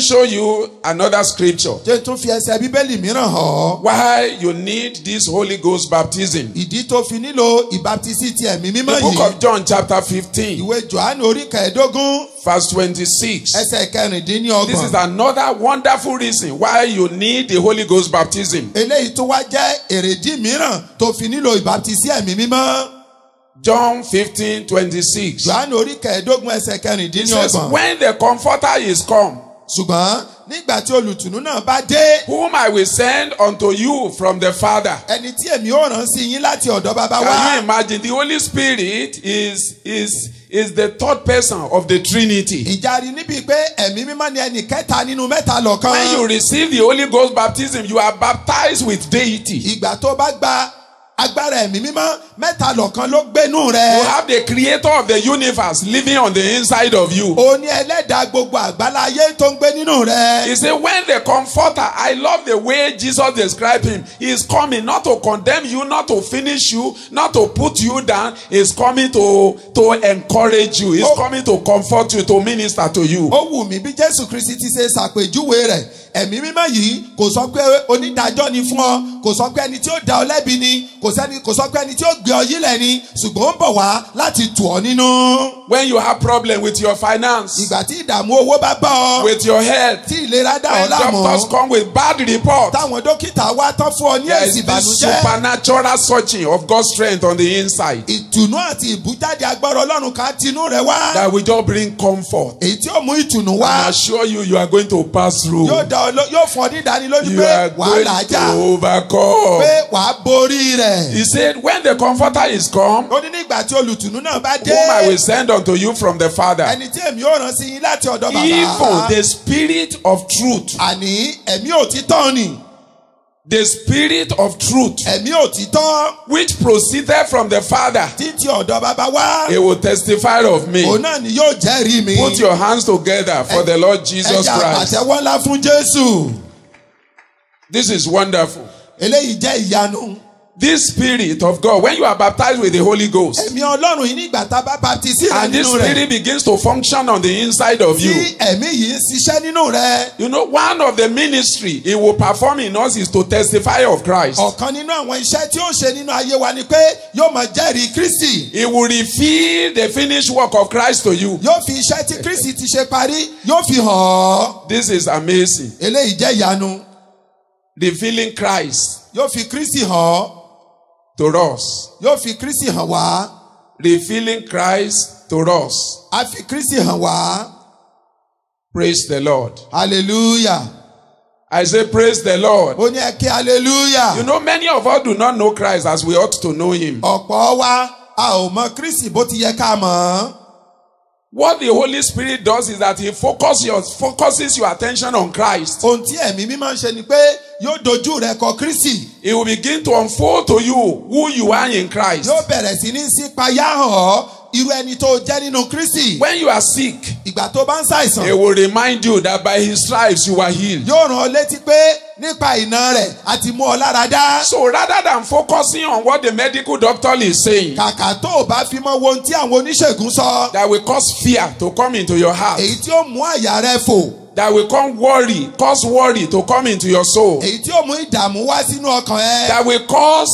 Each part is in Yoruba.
show you another scripture. Jẹ́ tún fi ẹsẹ̀ Bíbélì mìíràn hàn. Why you need this Holy Ghost baptism. Ìdí tó fi nílò ìbáptísì ti ẹ̀mí mímọ́ The book yìí. of John chapter 15. Ìwé Jòhánù orí kẹẹ̀ẹ́dógún. Verse 26. Ẹsẹ̀ kẹrìndínlọ́gbọ̀n. This is another wonderful reason why you need the Holy Ghost baptism. Eléyìí tó wá jẹ́ èrèdí mìíràn tó fi nílò ìbáptísì ẹ̀mí mímọ́. John 15:26. Jòhánù orí kẹẹ̀ẹ́dógún ẹsẹ̀ It says, kẹrìndínlọ́gbọ̀n. when the Comforter is come, Ṣùgbọ́n nígbà tí olùtùnú náà bá dé, whom I will send unto you from the Father. ẹni tí èmi ó rán sí yín láti ọ̀dọ̀ bàbá Can wa. you imagine? The Holy Spirit is the third person of the Trinity. Ìjàre níbi pé ẹ̀mí mímọ́ ni ẹnì kẹta nínú mẹ́ta lọ́kan. When you receive the Holy Ghost baptism, you are baptized with deity. Ìgbà tó bá gba agbára ẹ̀mí mímọ́ mẹ́ta lọ́kan ló gbénú You rẹ̀. have the creator of the universe living on the inside of you. O ní ẹlẹ́dàá gbogbo àgbáláyé tó ń gbé nínú rẹ̀. He said, when the Comforter, I love the way Jesus described him. He is coming not to condemn you, not to finish you, not to put you down. He is coming to encourage you. He is coming to comfort you, to minister to you. Ó wù mí bí Jésù Kristi ti ṣe ṣàpèjúwe rẹ̀. Ẹ̀mí mímọ́ yìí kò sọ pé onídàájọ́ ni fún ọ, kò sọ pé ẹni tí ó dá ọ lẹ́bi ni, kò sọ pé ẹni tí ó gbé ọ yílẹ̀ ni, ṣùgbọ́n ó ń bọ̀ wá láti tù ọ́ nínú. When you have problem with your finance, Ìgbà tí ìdààmú owó bá bá ọ, with your health, tí ìlera dá ọ when láàmú, doctors come with bad report, táwọn dókítà wá tán fún ọ ní there èsì is this ìbànújẹ́. supernatural searching of God's strength on the inside Ìtùnú àti ìbújáde agbára Ọlọ́run ká tinú rẹ̀ wá. that will just bring comfort. Èyí tí ó mú ìtùnú I wá. assure you, you are going to pass through. Yóò fún ọ ní ìdánilójú You are pé wàá going làájá, to overcome. pé wàá borí rẹ̀. He said, when the Comforter is come, Ó ní nígbà tí olùtùnú náà bá dé. whom I will send unto you from the Father, Ẹni tí èmi ó rán sí yín láti ọ̀dọ̀ even bàbá. the Spirit of truth, Àní ẹ̀mí òtítọ́ ni. the Spirit of truth, Ẹ̀mí òtítọ́ which proceeded from the Father, títí ọ̀dọ̀ bàbá wá. he will testify of me. Òun náà ni yóò jẹ́rìí mi. Put your hands together for the Lord Jesus Ẹ̀yà Christ. àpàtẹ́wọ́ ńlá fún Jésù. This is wonderful. Eléyìí jẹ́ ìyanu. This Spirit of God, when you are baptized with the Holy Ghost, Ẹ̀mí Ọlọ́run yìí nígbà tá a bá baptisi rẹ̀ and this nínú rẹ̀. Spirit begins to function on the inside of you. Tí ẹ̀mí yìí ń ṣiṣẹ́ nínú rẹ̀. You know, one of the ministry he will perform in us is to testify of Christ. Ọ̀kan nínú àwọn iṣẹ́ tí ó ṣe nínú ayé wa ni pé yóò máa jẹ́rìí Kristi. He will reveal the finished work of Christ to you. Yóò fi iṣẹ́ tí Kristi ti ṣe parí, yóò fi hàn ọ́. This is amazing. Eléyìí jẹ́ ìyanu. Revealing Christ Yóò fi Kristi hàn ọ́. to us. Yóò fi Kristi hàn wá. Revealing Christ to us. A fi Kristi hàn wá. Praise the Lord. Hallelujah. I say praise the Lord. Ó ní ẹ kí hallelujah. You know, many of us do not know Christ as we ought to know him. Ọ̀pọ̀ wa a ò mọ Kristi bó ti yẹ ká mọ̀. What the Holy Spirit does is that he focuses your attention on Christ. Ohun tí ẹ̀mí mímọ́ ń ṣe ni pé yóò dojú rẹ̀ kọ Kristi. He will begin to unfold to you who you are in Christ. Yóò bẹ̀rẹ̀ sí ní sípayá hàn ọ́ irú ẹni tó jẹ́ nínú Kristi. When you are sick, Ìgbà tó bá ń ṣàìsàn. he will remind you that by his stripes you are healed. Yóò rán ọ létí pé nípa ìná rẹ̀ àti mú ọ lára dá. So rather than focusing on what the medical doctor is saying, Kàkà tó o bá fi mọ wo ohun tí àwọn oníṣègùn sọ. that will cause fear to come into your heart, Èyí tí ó mú àyà rẹ fò. that will cause worry to come into your soul, Èyí tí ó mú ìdààmú wá sínú ọkàn ẹ. that will cause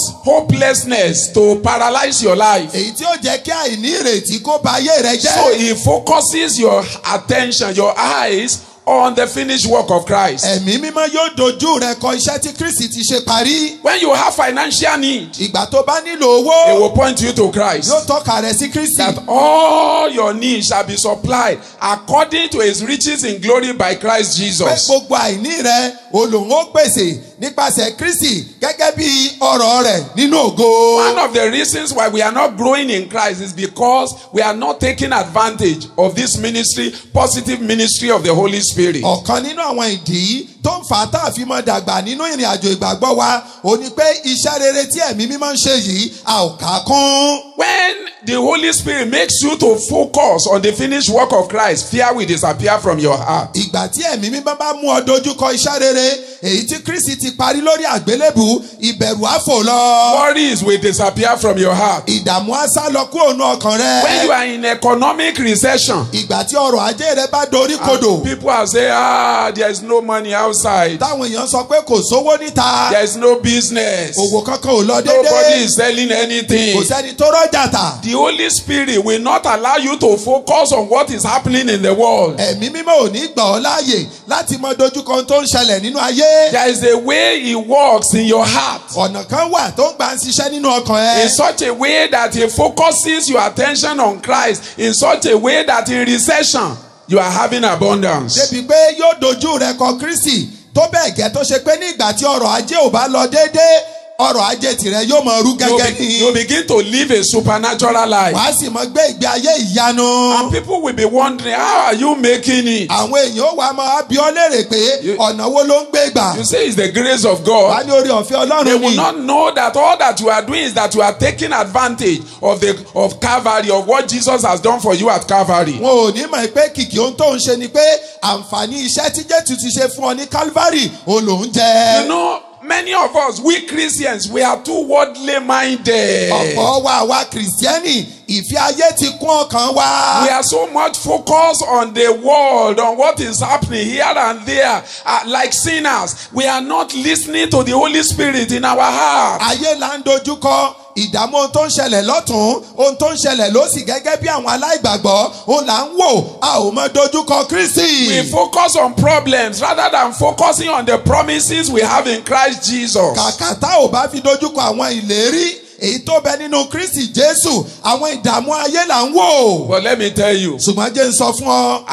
hopelessness to paralyze your life. Èyí tí ó jẹ́ kí àìní ìrètí kó ba ayé rẹ So jẹ́. he focuses your attention, your eyes on the finished work of Christ. Ẹ̀mí mímọ́ yóò dojú rẹ kọ iṣẹ́ tí Kristi ti ṣe parí. When you have financial need, Ìgbà tó bá nílò it owó, will point you to Christ. yóò tọ́ka rẹ sí Kristi. That all your needs shall be supplied according to his riches in glory by Christ Pé Jesus. gbogbo àìní rẹ Olóhun ó pèsè nípasẹ̀ Kristi gẹ́gẹ́ bí ọrọ̀ rẹ̀ nínú ògo. One of the reasons why we are not growing in Christ is because we are not taking advantage of this ministry, positive ministry of the Holy Spirit. Ọ̀kan nínú àwọn ìdí tó tó ń fà á tá a fi mọ dàgbà nínú ìrìn àjò ìgbàgbọ́ wa ó ní pé iṣẹ́ rere tí ẹ̀mí mímọ́ ń ṣe yìí a ò kà á kún. When the Holy Spirit makes you to focus on the finished work of Christ, fear will disappear from your heart. Ìgbà tí ẹ̀mí mímọ́ bá mú ọ dojúkọ iṣẹ́ rere èyí tí Kristi ti parí lórí àgbélébù, ìbẹ̀rù á fò lọ. Worries will disappear from your heart. Ìdààmú á sá lọ kúrò nínú ọkàn rẹ. When you are in economic recession, Ìgbà tí ọrọ̀ ajé rẹ bá dorí kodò. people are saying, there is no money outside. Táwọn èèyàn sọ pé kò sówó níta. There is no business. Òwò kankan ò lọ Nobody déédéé. is selling anything. Kò sẹ́ni tó rọ́jà tà. The Holy Spirit will not allow you to focus on what is happening in the world. Ẹ̀mí mímọ́ ò ní gbà ọ́ láàyè láti mọ dojúkọ tó ń ṣẹlẹ̀ nínú ayé. There is a way He works in your heart. Ọ̀nà kan wà tó ń gbà ń ṣiṣẹ́ nínú ọkàn ẹ. In such a way that He focuses your attention on Christ. In such a way that in recession, you are having abundance. Débi pé yóò dojú rẹ kọ Kristi tó bẹ́ẹ̀ gẹ́ tó ṣe pé ní ìgbà tí ọrọ̀ ajé ò bá lọ déédéé, ọrọ̀ ajé tìrẹ yóò máa rú gẹ́gẹ́ ní. You begin to live a supernatural life. Wàá sì máa gbé ìgbé ayé ìyanu. And people will be wondering, how are you making it? Àwọn èèyàn ó wá máa bi ọ́ léèrè pé ọ̀nà wo ló ń gbé gbà. You say it's the grace of Wàá God. ní orí ọ̀fẹ́ They Ọlọ́run will ni. not know that all that you are doing is that you are taking advantage of Calvary, of what Jesus has done for you at Calvary. Wọn ò ní mọ̀ pé kìkì ohun tó ń ṣe ni pé àǹfààní iṣẹ́ tí Jésù ti ṣe fún ọ ní Calvary òun ló ń jẹ. You know, many of us, we Christians, we are too worldly minded. Ọ̀pọ̀ wa àwa Kìrìsìtẹ́nì ìfẹ́ ayé ti kún ọkàn wa. We are so much focused on the world, on what is happening here and there. Like sinners, we are not listening to the Holy Spirit in our heart. Ayé là ń dojúkọ ìdààmú ohun tó ń ṣẹlẹ̀ lọ́tún ohun tó ń ṣẹlẹ̀ lósì gẹ́gẹ́ bí àwọn aláìgbàgbọ́ òun là ń wò a ò mọ dojúkọ Kristi. We focus on problems rather than focusing on the promises we have in Christ Jesus. Kàkà tá ò bá fi dojúkọ àwọn ìlérí èyí tó bẹ nínú Kristi Jésù àwọn ìdààmú ayé là ń wò. But let me tell you, Ṣùgbọ́n jẹ́ ń sọ fún ọ.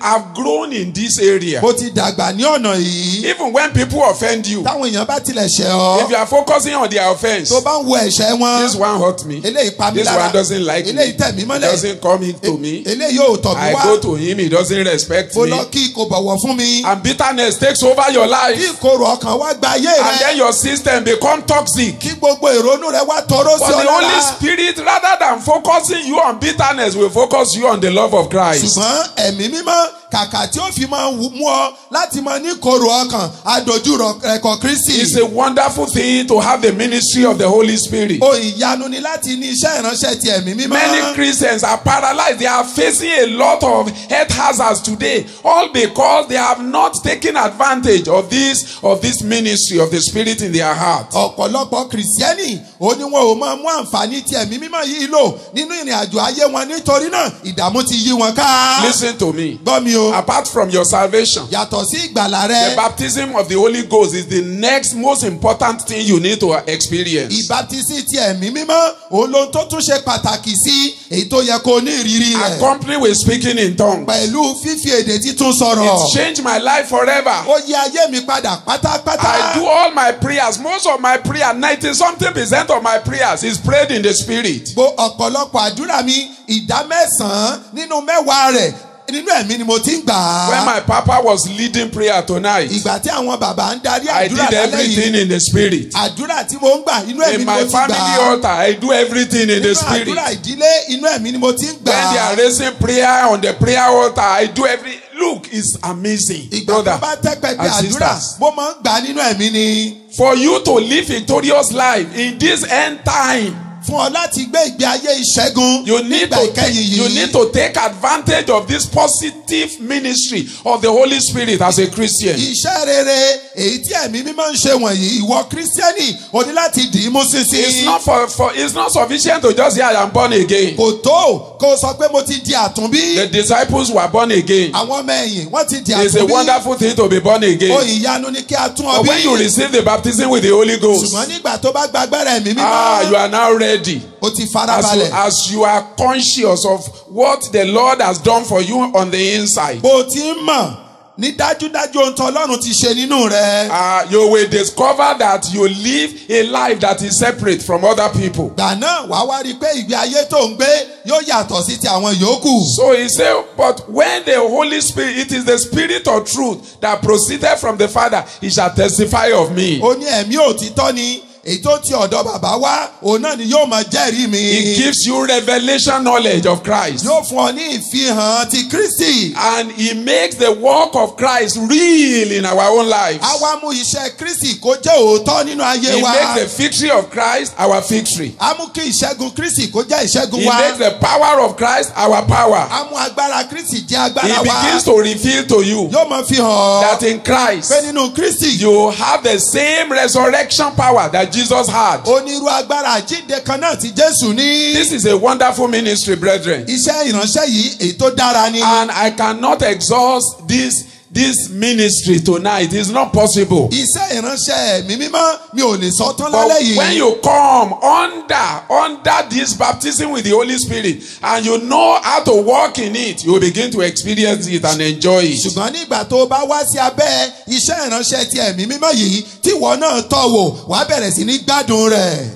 I've grown in this area. Mo ti dàgbà ní ọ̀nà yìí. Even when people offend you, Táwọn èèyàn bá tilẹ̀ ṣẹ̀ ọ́. if you are focusing on their offense, Tó bá ń wo ẹ̀ṣẹ̀ wọn. this one hurt me, Eléyìí pa mí this lára. one doesn't like me, Eléyìí tẹ̀ mí he mọ́lẹ̀. doesn't come into me, Eléyìí ò tọ̀ mí I wá. go to him, he doesn't respect Mo me, lọ kí kò bọ̀wọ̀ fún mi. and bitterness takes over your Kí life, ìkorò ọkàn wá gba ayé and then rẹ. your system become toxic. Kí gbogbo ìrònú rẹ wá tọrọ sí But ọ the Holy lára. Spirit, rather than focusing you on bitterness, will focus you on the love of Christ. Ṣùgbọ́n ẹ̀mí mímọ́ kàkà tí ó fi máa mú ọ láti máa ní ìkorò ọkàn adójú rẹ̀ kọ Kristi. It's a wonderful thing to have the ministry of the Holy Spirit. Ohun ìyanu ni láti ní iṣẹ́ ìránṣẹ́ ti ẹ̀mí mímọ́. Many Christians are paralyzed. They are facing a lot of health hazards today, all because they have not taken advantage of this ministry of the Spirit in their heart. Ọ̀pọ̀lọpọ̀ Kìrìsìtẹ́nì ó ní wọn ò máa mú àǹfààní ti ẹ̀mí mímọ́ yìí lò nínú ìrìn àjò ayé wọn nítorí náà ìdààmú ti yí wọn ká. Listen to me. Gbọ́ mi o. Apart from your salvation, Yàtọ̀ sí ìgbàlà the rẹ. baptism of the Holy Ghost is the next most important thing you need to experience. Ìbátísí ti ẹ̀mí mímọ́ òun lóhun tó tún ṣe pàtàkì sí èyí tó yẹ kó ní ìrírí rẹ̀. Accompanied with speaking in tongues. Pẹ̀lú fífi èdè títún sọ̀rọ̀. It changed my life forever. Ó yí ayé mi padà pátápátá. I do all my prayers. Most of my prayer, 90-something% of my prayers is prayed in the Spirit. Ọ̀pọ̀lọpọ̀ àdúrà mi ìdá 9 nínú 10 rẹ̀ nínú ẹ̀mí ni mo ti ń gbà á. When my papa was leading prayer tonight, Ìgbà tí àwọn bàbá ń darí I àdúrà did lálẹ́ everything yìí. in the Spirit. Àdúrà tí mo ń gbà inú ẹ̀mí In ni my mo ti gbà family á. altar, I do everything in the Nínú Spirit. àdúrà ìdílé inú ẹ̀mí ni mo ti ń gbà When they á. are raising prayer on the prayer altar, I do every. Look, it's amazing, Ìgbà brother tó bá tẹ́ pẹpẹ and àdúrà sisters. mo máa ń gbà á nínú ẹ̀mí ni. For you to live victorious life in this end time, Fún ọ láti gbé ìgbé ayé ìṣẹ́gun you need nígbà ìkẹyìn you yìí. need to take advantage of this positive ministry of the Holy Spirit as a Christian. Iṣẹ́ rere èyí tí ẹ̀mí mímọ́ ń ṣe wọ̀nyí ìwọ Kírísítẹ́nì o ní láti dì í mú It's ṣinṣin. not it's not sufficient to just say I am born again. Kò tó kó o sọ pé mo ti di àtúnbí. The disciples were born again. Àwọn ọmọ ẹ̀yìn wọ́n ti di It's a àtúnbí. wonderful thing to be born Ohun again. ìyanu ni kí a tún ọ But when you bí. receive the baptism with the Holy Ghost, Ṣùgbọ́n nígbà tó bá gba agbára ẹ̀mí you mímọ́ are now ready. o ti farabalẹ̀. As you are conscious of what the Lord has done for you on the inside. Bó o ti ń mọ̀ ní dájúdájú ohun tí Ọlọ́run ti ṣe nínú rẹ. You will discover that you live a life that is separate from other people. Gbà náà wàá wá rí i pé ìgbé ayé tó ń gbé yóò yàtọ̀ sí ti àwọn yòókù. So he said, but when the Holy Spirit, it is the Spirit of truth that proceeded from the Father, he shall testify of me. Ó ní ẹ̀mí òtítọ́ ni èyí tó ti ọ̀dọ̀ bàbá wá, òun náà ni yóò máa jẹ́rìí mi. He gives you revelation knowledge of Christ. Yóò fún ọ ní ìfihàn ti Kristi. And he makes the work of Christ real in our own lives. A wá mú iṣẹ́ Kristi kó jẹ́ òótọ́ nínú ayé He wa. makes the victory of Christ our victory. A mú kí ìṣẹ́gun Kristi kó jẹ́ ìṣẹ́gun He wa. makes the power of Christ our power. A mú agbára Kristi jẹ́ He agbára wa. begins to reveal to you Yóò máa fi hàn that in Christ pé nínú Kristi you have the same resurrection power that Jesus had. onírú agbára àjíǹde kan náà tí Jésù ní. This is a wonderful ministry, brethren. Iṣẹ́ ìránṣẹ́ yìí èyí tó dára ni. And I cannot exhaust this ministry tonight. It's not possible. Iṣẹ́ ìránṣẹ́ mi mímọ́ mi ò lè sọ tán But lálẹ́ yìí. when you come under this baptism with the Holy Spirit and you know how to walk in it, you will begin to experience it and enjoy it. Ṣùgbọ́n nígbà tó bá wá sí abẹ́ iṣẹ́ ìránṣẹ́ ti ẹ̀mí mímọ́ yìí tí ìwọ náà tọ́ wò wàá bẹ̀rẹ̀ sí ní gbádùn rẹ̀.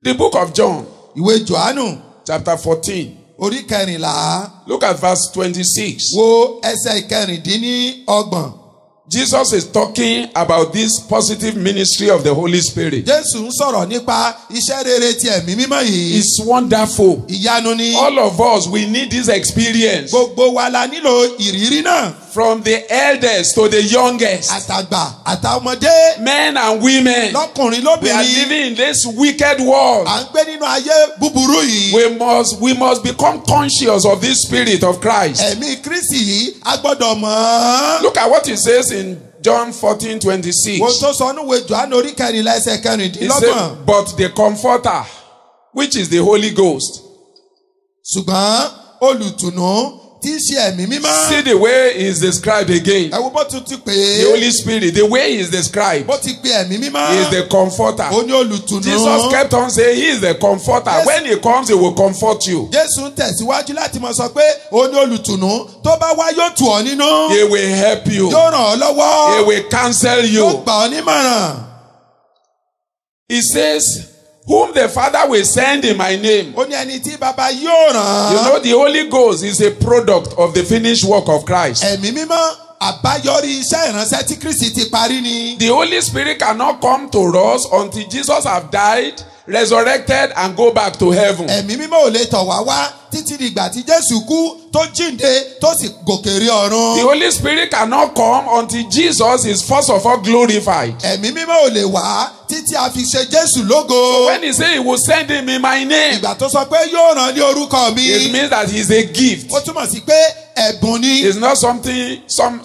The book of John, Ìwé Jòhánù chapter 14. orí 14. Look at verse 26. Wo ẹsẹ̀ 26. Jesus is talking about this positive ministry of the Holy Spirit. Jésù ń sọ̀rọ̀ nípa iṣẹ́ rere ti ẹ̀mí mímọ́ yìí. It's wonderful. Ìyanu ni. All of us, we need this experience. Gbogbo wa la nílò ìrírí náà. From the eldest to the youngest. Àtàgbà àtàọmọdé. Men and women. Lọ́kùnrin We are lóbìnrin. living in this wicked world. À ń gbé nínú ayé búburú yìí. We must become conscious of this spirit of Christ. Ẹ̀mí Kristi yìí a gbọ́dọ̀ mọ̀. Look at what he says in John 14:26. Wo tó sọ níwèé Jòhánù orí 14 ẹsẹ̀ He 26. said, but the Comforter, which is the Holy Ghost. Ṣùgbọ́n olùtùnú tí í ṣe ẹ̀mí mímọ́. See the way he is described again. Ẹ wo bó tún ti pè The é. Holy Spirit, the way he is described, Bó ti pe ẹ̀mí mímọ́. he is the Comforter. Ó ní olùtùnú. Jesus kept on saying he is the Comforter. Yes. When he comes, he will comfort you. Jésù ń tẹ̀síwájú láti máa sọ pé ó ní olùtùnú tó bá wá yóò tù ọ́ nínú. He will help you. Yóò ràn ọ́ lọ́wọ́. He will counsel Yóò you. gbà ọ́ nímọ̀ràn. He says, whom the Father will send in my name. Ó ní ẹni tí bàbá yóò ràn. You know, the Holy Ghost is a product of the finished work of Christ. Ẹ̀mí mímọ́ àbáyọrí iṣẹ́ ìránṣẹ́ tí Kristi ti parí ni. The Holy Spirit cannot come to us until Jesus have died, resurrected, and go back to heaven. Ẹ̀mí mímọ́ ò lè tọ̀ wá wá títí dìgbà tí Jésù kú tó jíǹde tó sì gòkè rí ọ̀run. The Holy Spirit cannot come until Jesus is first of all glorified. Ẹ̀mí mímọ́ ò lè wá títí a fi ṣe Jésù lógo. When he say he will send him in my name, Ìgbà tó sọ pé yóò ràn ní orúkọ mi. it means that he's a gift. Ó túmọ̀ sí pé ẹ̀bùn ni. It's not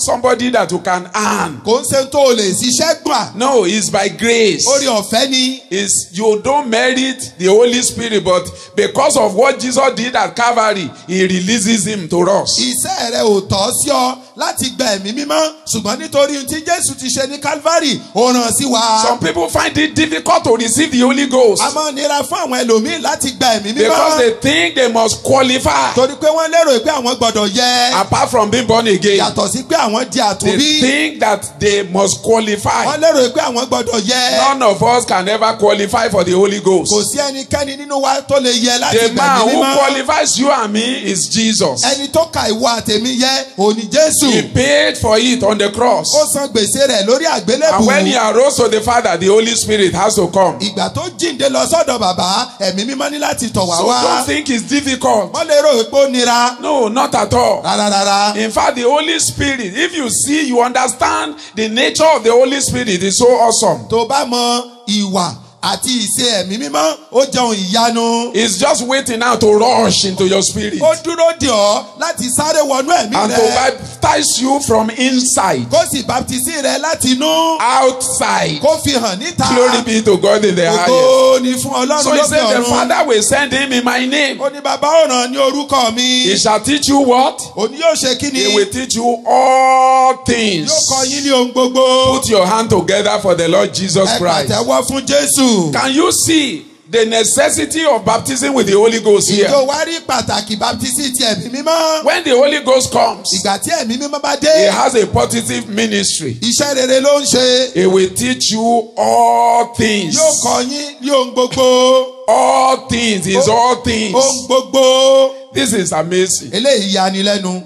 somebody that you can earn. Kò ń ṣe tó o lè ṣiṣẹ́ gbà. No, it's by grace. Orí ọ̀fẹ́ ni. Is you don't merit the Holy Spirit, but because of what Jesus did at Calvary, he releases him to us. Iṣẹ́ rẹ̀ ò tọ́ sí ọ láti gba ẹ̀mí mímọ́ ṣùgbọ́n nítorí ohun tí Jésù ti ṣe ní Calvary ó ràn sí wa. Some people find it difficult to receive the Holy Ghost A máa nira fún àwọn ẹlòmíì láti gba ẹ̀mí because mímọ́. they think they must qualify Torí pé wọ́n lérò pé àwọn gbọ́dọ̀ yẹ. apart from being born again. Yàtọ̀ sí pé àwọn di They àtúnbí. think that they must qualify. Wọ́n lérò pé àwọn gbọ́dọ̀ yẹ. None of us can ever qualify for the Holy Ghost. Kò sí ẹnikẹ́ni nínú wa tó lè yẹ láti The gba man ẹ̀mí who mímọ́. qualifies you and me is Jesus. Ẹni tó ka ìwọ àtẹ̀mí yẹ òní Jésù. He paid for it on the cross. Ó san gbèsè rẹ̀ lórí And when he àgbélébùú. arose to the Father, the Holy Spirit has to come. Ìgbà tó jíǹde lọ sọ́dọ̀ bàbá ẹ̀mí mímọ́ ní láti tọ̀ wá So wá. don't think it's difficult. Wọ́n lérò pé ó nira. No, not at all. Rárá. In fact, the Holy Spirit, if you see, you understand the nature of the Holy Spirit is so awesome. Tó bá mọ ìwà àti ìṣe ẹ̀mí mímọ́ ó jẹun ìyanu. It's just waiting now to rush into your spirit Ó dúró dè ọ́ láti sáré wọnú ẹ̀mí and to rẹ̀. baptize you from inside, Kó sì baptisi rẹ̀ láti inú. outside. Kó fi hàn níta. Glory be to God in the highest. Ògo ni fún Ọlọ́run So he lókè said, the ọ̀run. Father will send him in my name. Ó ní bàbá ó rán ní orúkọ mi. He shall teach you what? Òní yóò ṣe kí ni? He will teach you all things. Yóò kọ́ yín ní ohun gbogbo. Put your hand together for the Lord Jesus Ẹ Christ. pàtẹ́wọ́ fún Jésù. Can you see the necessity of baptism with the Holy Ghost here? Ìjọ wá rí pàtàkì baptisi ti ẹ̀mí mímọ́. When the Holy Ghost comes, Ìgbà tí ẹ̀mí mímọ́ bá he dé. has a positive ministry. Iṣẹ́ rere ló ń ṣe. He will teach you all things. Yóò kọ́ yín ní ohun gbogbo. All things is all things. Ohun gbogbo. This is amazing. Eléyìí yani lẹ́nu.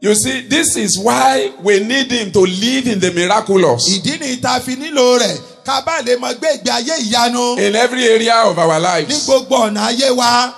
You see, this is why we need him to live in the miraculous Ìdí ni ìta fi nílò rẹ̀ ká bá lè mọ gbé ìgbé ayé ìyanu in every area of our ní lives. gbogbo ọ̀nà ayé wa.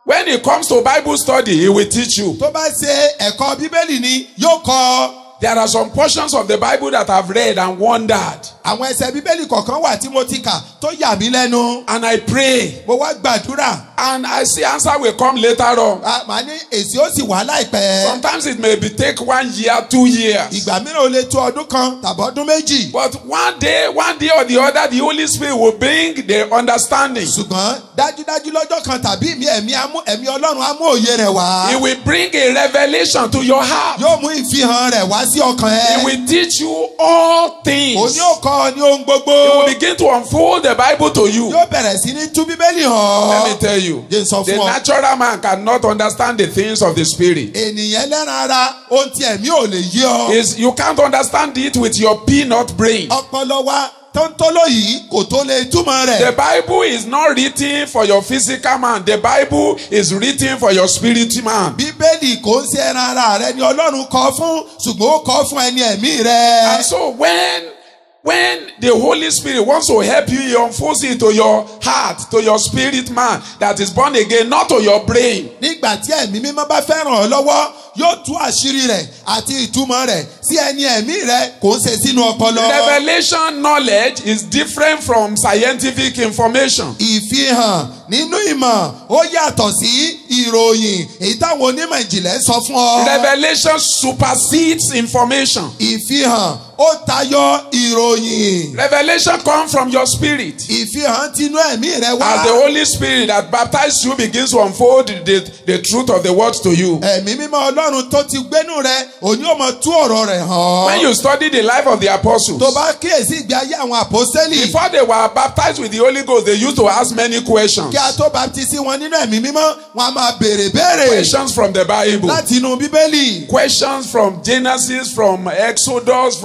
When it comes to Bible study, he will teach you. Tó bá ṣe ẹ̀kọ́ Bíbélì ni yóò kọ́. There are some portions of the Bible that I've read and wondered. Àwọn ẹsẹ̀ Bíbélì kọ̀ọ̀kan wà tí mo ti kà tó yà mí lẹ́nu. And I pray. Mo wá gbàdúrà. And I see answer will come later on. Màá ní èsì ó sì wá láìpẹ́. Sometimes it may take 1 year, 2 years. Ìgbà mìíràn ó lè tó ọdún kan tàbí ọdún méjì. But one day or the other, the Holy Spirit will bring the understanding. Ṣùgbọ́n dájúdájú lọ́jọ́ kan tàbí ẹ̀mí Ọlọ́run á mú òye rẹ̀ wá. He will bring a revelation to your heart. Yóò mú ìfihàn rẹ̀ wá sí ọkàn ẹ. He will teach you all things. Òní ó kọ́ ní ohun gbogbo. He will begin to unfold the Bible to you. Yóò bẹ̀rẹ̀ sí ní tú Bíbélì hàn. Let me tell you, Jẹ́ sọ the fún ọ. natural man cannot understand the things of the Spirit. Ènìyàn ẹlẹ́ran ara ohun tí ẹ̀mí ò lè yé ọ. You can't understand it with your peanut brain. Ọpọlọ wa tóńtóló yìí kò tó lè túmọ̀ rẹ̀. The Bible is not written for your physical man. The Bible is written for your spirit man. Bíbélì kò ń ṣe ẹran ara rẹ ni Ọlọ́run kọ fún ṣùgbọ́n ó kọ fún ẹni ẹ̀mí rẹ. And so when the Holy Spirit wants to help you, he unfolds it to your heart, to your spirit man that is born again, not to your brain. Nígbà tí ẹ̀mí mímọ́ bá fẹ́ ràn ọ́ lọ́wọ́ yóò tú àṣírí rẹ̀ àti ìtumọ̀ rẹ̀ sí ẹni ẹ̀mí rẹ̀ kò ń ṣe sínú ọpọlọ. Revelation knowledge is different from scientific information. Ìfihàn nínú ìmọ̀ ó yàtọ̀ sí ìròyìn èyí táwọn onímọ̀ ìjìnlẹ̀ sọ fún ọ. Revelation supersedes information. Ìfihàn ó tayọ ìròyìn. Revelation comes from your spirit. Ìfihàn tinú ẹ̀mí rẹ wá. As the Holy Spirit that baptizes you begins to unfold the truth of the words to you. Ẹ̀mí mímọ́ Ọlọ́run tó ti gbénú rẹ òní ó máa tú ọ̀rọ̀ rẹ̀ hàn. When you study the life of the apostles, tó bá kíyèsí ìgbé ayé àwọn àpọ́sítélì. before they were baptized with the Holy Ghost, they used to ask many questions. Kí a tó baptisi wọn nínú ẹ̀mí mímọ́ wọn a máa béèrè béèrè. Questions from the Bible. Láti inú Bíbélì. Questions from Genesis, from Exodus,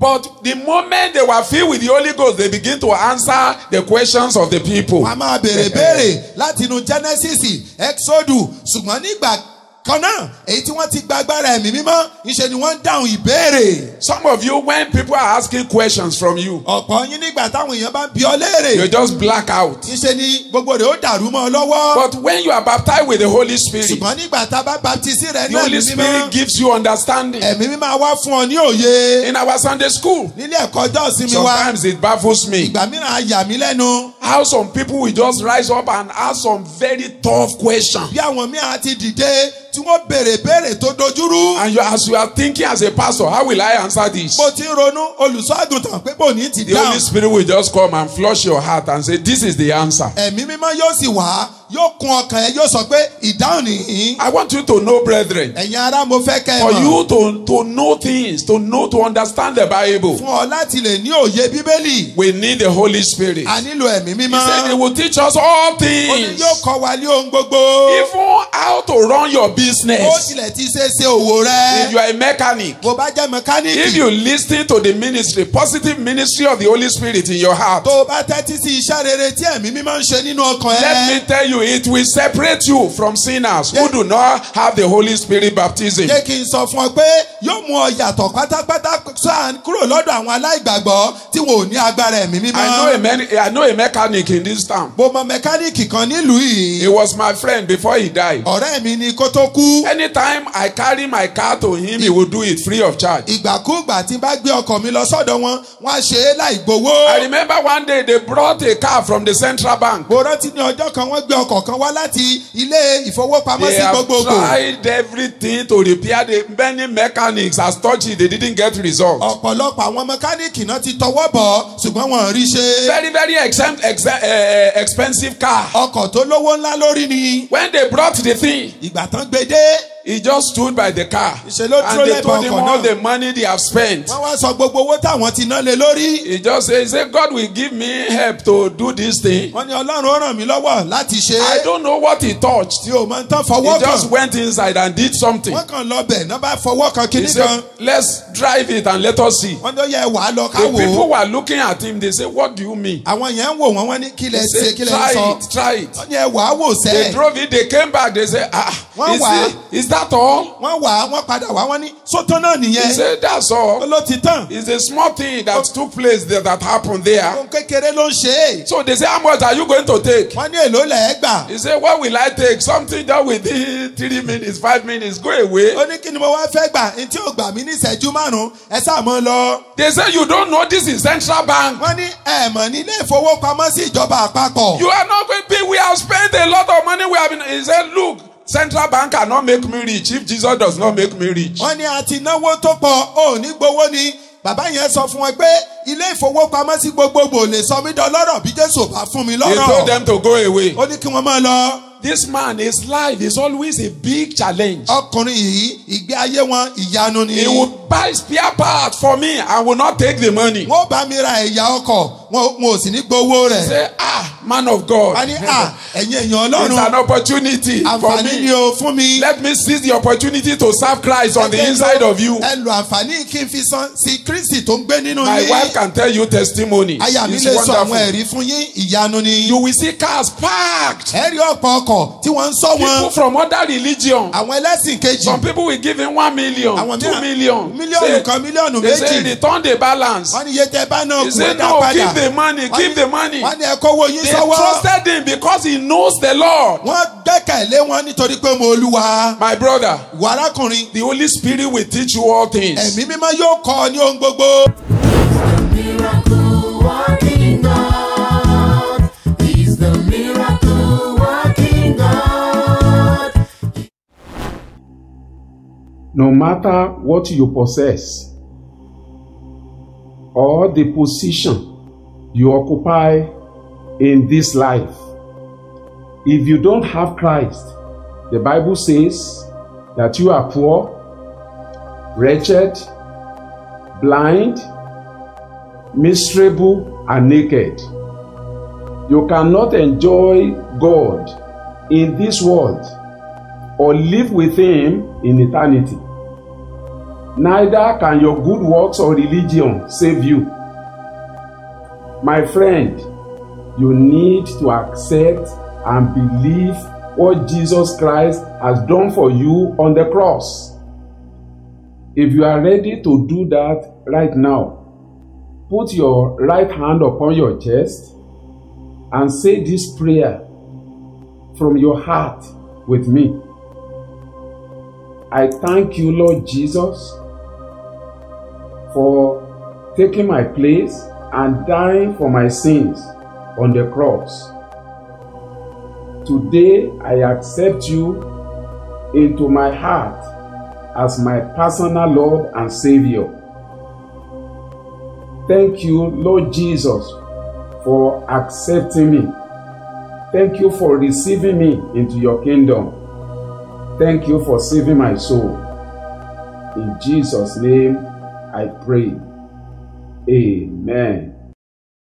but the moment they were filled with the Holy Ghost, they begin to answer the questions of the people. Wọ́n a máa béèrè béèrè láti inú Genesis, Exodus, ṣùgbọ́n nígbà kan náà èyí tí wọ́n ti gba agbára ẹ̀mí mímọ́ níṣe ni wọ́n ń dáhùn ìbéèrè. Some of you, when people are asking questions from you, ọ̀pọ̀ yín nígbà táwọn èèyàn bá ń bi ọ́ léèrè. you just black out. níṣe ni gbogbo rẹ̀ ó dàrú mọ́ ọ lọ́wọ́. But when you are baptized with the Holy Spirit, ṣùgbọ́n nígbà tá a bá baptisi rẹ̀ ní the Holy ẹ̀mí Spirit mímọ́. gives you understanding. Ẹ̀mí mímọ́ wá fún ọ ní òye. In our Sunday school, nílé ẹ̀kọ́ ọjọ́ ìsinmi wa. sometimes it baffles me Ìgbà mìíràn á yà mí lẹ́nu. how some people will just rise up and ask some very tough questions. Bí àwọn míì ti dìde tí wọ́n béèrè béèrè tó dojúrú. And as you are thinking as a pastor, how will I answer this? Mo ti ń ronú olùṣọ́ àgùntàn pé bò ní ti The Holy dáhùn. Spirit will just come and flush your heart and say, this is the answer. Ẹ̀mí mímọ́ yóò sì wá yóò kún ọkàn ẹ yóò sọ pé ìdáhùn nìyí. I want you to know, brethren, Ẹ̀yin ará mo fẹ́ kẹ́ ẹ for mọ̀. you to know things, to understand the Bible, Fún ọ láti lè ní òye Bíbélì. we need the Holy Spirit. A nílò ẹ̀mí He said he mímọ́. will teach us all Ó ní things, yóò kọ́ wa ní ohun gbogbo. even how to run your Ó business. tilẹ̀ ti ṣe òwò rẹ. If you are a mechanic, Bó bá jẹ́ mẹkáníìkì. if you listen to the ministry, positive ministry of the Holy Spirit in your heart, Tó o bá tẹ́tí sí iṣẹ́ rere tí ẹ̀mí mímọ́ ń ṣe nínú ọkàn ẹ. let me tell you, it will separate you from sinners who do not have the Holy Spirit baptism. Jẹ́ kí n sọ fún ọ pé yóò mú ọ yàtọ̀ pátápátá kúrò lọ́dọ̀ àwọn aláìgbàgbọ́ tí wọn ò ní agbára ẹ̀mí mímọ́. I know a mechanic in this town. Mo mọ mẹkáníìkì kan nílùú yìí. He was my friend before he died. Ọ̀rẹ́ mi ni kó tó kú. Anytime I carry my car to him, he will do it free of charge. Ìgbàkúùgbà tí n bá gbé ọkọ̀ mi lọ sọ́dọ̀ wọn, wọ́n á ṣe é láì gbowó. I remember one day they brought a car from the central bank. Mo rántí ní ọjọ́ kan wọ́n gbé ọkọ̀ kan wá láti ilé ìfowópamọ́sí They have gbogbogbò. tried everything to repair. Many mechanics has touched it. They didn't get results. Ọ̀pọ̀lọpọ̀ àwọn mẹkáníìkì náà ti tọwọ́ bọ̀ ṣùgbọ́n wọn ò rí ṣe. Very, very expensive car. Ọkọ̀ tó lówó ńlá lórí ni. When they brought the thing, Ìgbà tán gbé dé. he just stood by the car. Ṣe ló dúró And they lẹ́bàá told him ọkọ̀ all náà. the money they have spent. Wọ́n wá sọ gbogbo owó táwọn ti ná lé lórí. He just said, God will give me help to do this thing. Wọ́n ní Ọlọ́run ó ràn mí lọ́wọ́ láti ṣe I é. don't know what he touched. Tí o máa ń tán He fọwọ́ just kàn. went inside and did something. Wọ́n kàn lọ bẹ̀ náà bá fọwọ́ kan He kíní said, kan. let's drive it and let us see. Wọ́n ní ó yẹ wàá lọ ká The wò people ó. were looking at him. They said, what do you mean? Àwọn yẹn ń wò wọ́n wọ́n ní kí lẹ He ṣe said, kí lẹ ń sọ. try it. Wọ́n ní ẹ wàá wò They sẹ́. drove it. They came back. They said, is that all? Wọ́n wà wọ́n padà wá wọ́n ní sótán náà He nìyẹn. said, that's all. Ó ló ti tán. It's a small thing that took place there that happened there. Ohun kékeré ló ń ṣe é. So they say, how much are you going to take? Wọ́n ní èlò lẹ̀ ẹ́ gbà. He said, what will I take? Something that within 3 minutes, 5 minutes, go away. Ó ní kí ni mo wá fẹ́ gbà? N tí ò gbà mí ní ìṣẹ́jú márùn-ún ẹ sáà mọ́ lọ. They say, you don't know this is central bank. Wọ́n ní ẹ̀mọ̀ ní ilé ìfowópamọ́sí ìjọba àpapọ̀. You are not going to pay. We have spent a lot of money. He said, look, central bank cannot make me rich if Jesus does not make me rich. Wọ́n ní àti náwó tó pọ̀ ò ní gbowó ni. Bàbá yẹn sọ fún wọn pé ilé ìfowópamọ́sí gbogbogbò lè sọ mí dọlọ́rọ̀ bí Jésù bá fún mi He lọ́rọ̀. told them to go away. Ó ní kí wọ́n máa lọ. This man, his life is always a big challenge. Ọkùnrin yìí ìgbé ayé wọn ìyanu ni. He will buy spare parts for me and will not take the money. Wọ́n bá mi ra ẹ̀yà ọkọ̀ wọn ò sì ní gbowó rẹ̀. Say, man of God. Wọ́n ní ẹ̀yin èèyàn It's Ọlọ́run. an opportunity for Àǹfààní ni me. o fún mi. Let me seize the opportunity to serve Christ on the inside of you. Ẹ lo àǹfààní kí n fi san sí Kristi tó ń gbé nínú My yín. wife can tell you testimony. Aya mi It's lè sọ àwọn wonderful. ẹ̀rí fún yín ìyanu ni. You will see cars parked. Ẹ rí ọ̀pọ̀ ọkọ̀ tí wọ́n ń sọ People wọn. from other religion. Àwọn ẹlẹ́sìn kejì. Some people will give him 1 million, Àwọn 2 million. mílíọ̀nù kan mílíọ̀nù They say méjì. return the balance. Wọ́n ní iye tẹ bá náà He kù said ẹ dá no, padà. give the money, give the money. Wọ́n ní ẹ kówó yín They sọ́wọ́. trusted him because he knows the Lord. Wọ́n gbẹ́kẹ̀lé wọn nítorí pé mo Olúwa. My brother, Ìwà arákùnrin. the Holy Spirit will teach you all things. Ẹ̀mí mímọ́ yóò kọ́ ọ ní ohun gbogbo. Miracle working God. He's the miracle working God. No matter what you possess or the position you occupy in this life, if you don't have Christ, the Bible says that you are poor, wretched, blind, miserable, and naked. You cannot enjoy God in this world or live with Him in eternity. Neither can your good works or religion save you. My friend, you need to accept and believe what Jesus Christ has done for you on the cross. If you are ready to do that right now, put your right hand upon your chest and say this prayer from your heart with me. I thank you, Lord Jesus, for taking my place and dying for my sins on the cross. Today, I accept you into my heart as my personal Lord and Savior. Thank you, Lord Jesus, for accepting me. Thank you for receiving me into your kingdom. Thank you for saving my soul. In Jesus' name, I pray. Amen.